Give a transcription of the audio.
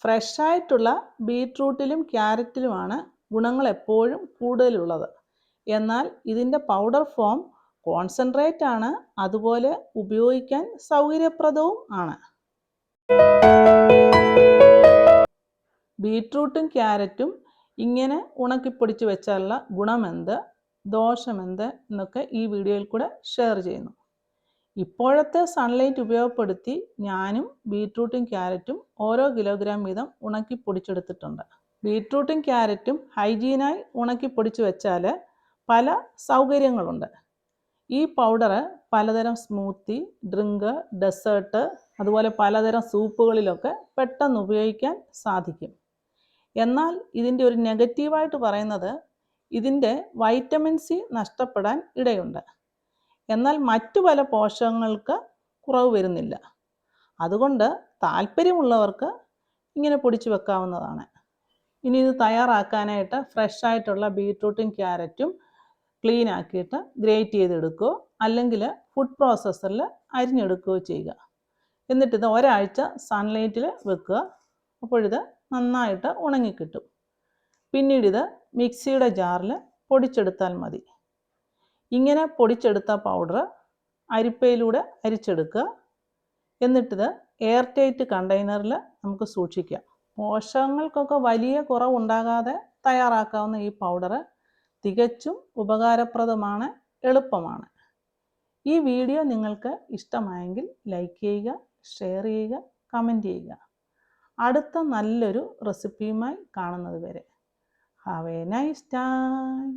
Fresh ആയിട്ടുള്ള ബീറ്റ്റൂട്ടിലും ക്യാരറ്റിലുമാണ് ഗുണങ്ങൾ എപ്പോഴും കൂടുതലുള്ളത്. എന്നാൽ ഇതിൻ്റെ പൗഡർ ഫോം കോൺസെൻട്രേറ്റ് ആണ്, അതുപോലെ ഉപയോഗിക്കാൻ സൗകര്യപ്രദവും ആണ്. ബീറ്റ്റൂട്ടും ക്യാരറ്റും ഇങ്ങനെ ഉണക്കിപ്പൊടിച്ച് വെച്ചാലുള്ള ഗുണമെന്ത്, ദോഷമെന്ത് എന്നൊക്കെ ഈ വീഡിയോയിൽ കൂടെ ഷെയർ ചെയ്യുന്നു. ഇപ്പോഴത്തെ സൺലൈറ്റ് ഉപയോഗപ്പെടുത്തി ഞാനും ബീറ്റ്റൂട്ടും ക്യാരറ്റും ഓരോ കിലോഗ്രാം വീതം ഉണക്കി പൊടിച്ചെടുത്തിട്ടുണ്ട്. ബീറ്റ്റൂട്ടും ക്യാരറ്റും ഹൈജീനായി ഉണക്കി പൊടിച്ച് വെച്ചാൽ പല സൗകര്യങ്ങളുണ്ട്. ഈ പൗഡർ പലതരം സ്മൂത്തി, ഡ്രിങ്ക്, ഡെസേർട്ട്, അതുപോലെ പലതരം സൂപ്പുകളിലൊക്കെ പെട്ടെന്ന് ഉപയോഗിക്കാൻ സാധിക്കും. എന്നാൽ ഇതിൻ്റെ ഒരു നെഗറ്റീവായിട്ട് പറയുന്നത് ഇതിൻ്റെ വൈറ്റമിൻ സി നഷ്ടപ്പെടാൻ ഇടയുണ്ട്. എന്നാൽ മറ്റു പല പോഷകങ്ങൾക്ക് കുറവ് വരുന്നില്ല. അതുകൊണ്ട് താല്പര്യമുള്ളവർക്ക് ഇങ്ങനെ പൊടിച്ച് വെക്കാവുന്നതാണ്. ഇനി ഇത് തയ്യാറാക്കാനായിട്ട് ഫ്രഷ് ആയിട്ടുള്ള ബീറ്റ്റൂട്ടും ക്യാരറ്റും ക്ലീൻ ആക്കിയിട്ട് ഗ്രേറ്റ് ചെയ്തെടുക്കുകയോ അല്ലെങ്കിൽ ഫുഡ് പ്രോസസ്സറിൽ അരിഞ്ഞെടുക്കുകയോ ചെയ്യുക. എന്നിട്ടിത് ഒരാഴ്ച സൺലൈറ്റിൽ വെക്കുക. അപ്പോഴിത് നന്നായിട്ട് ഉണങ്ങിക്കിട്ടും. പിന്നീട് ഇത് മിക്സിയുടെ ജാറിൽ പൊടിച്ചെടുത്താൽ മതി. ഇങ്ങനെ പൊടിച്ചെടുത്ത പൗഡർ അരിപ്പയിലൂടെ അരിച്ചെടുക്കുക. എന്നിട്ടിത് എയർ ടൈറ്റ് കണ്ടെയ്നറിൽ നമുക്ക് സൂക്ഷിക്കാം. പോഷകങ്ങൾക്കൊക്കെ വലിയ കുറവുണ്ടാകാതെ തയ്യാറാക്കാവുന്ന ഈ പൗഡർ തികച്ചും ഉപകാരപ്രദമാണ്, എളുപ്പമാണ്. ഈ വീഡിയോ നിങ്ങൾക്ക് ഇഷ്ടമായെങ്കിൽ ലൈക്ക് ചെയ്യുക, ഷെയർ ചെയ്യുക, കമൻറ്റ് ചെയ്യുക. അടുത്ത നല്ലൊരു റെസിപ്പിയുമായി കാണുന്നത് വരെ ഹാവ് എ നൈസ് ടൈം.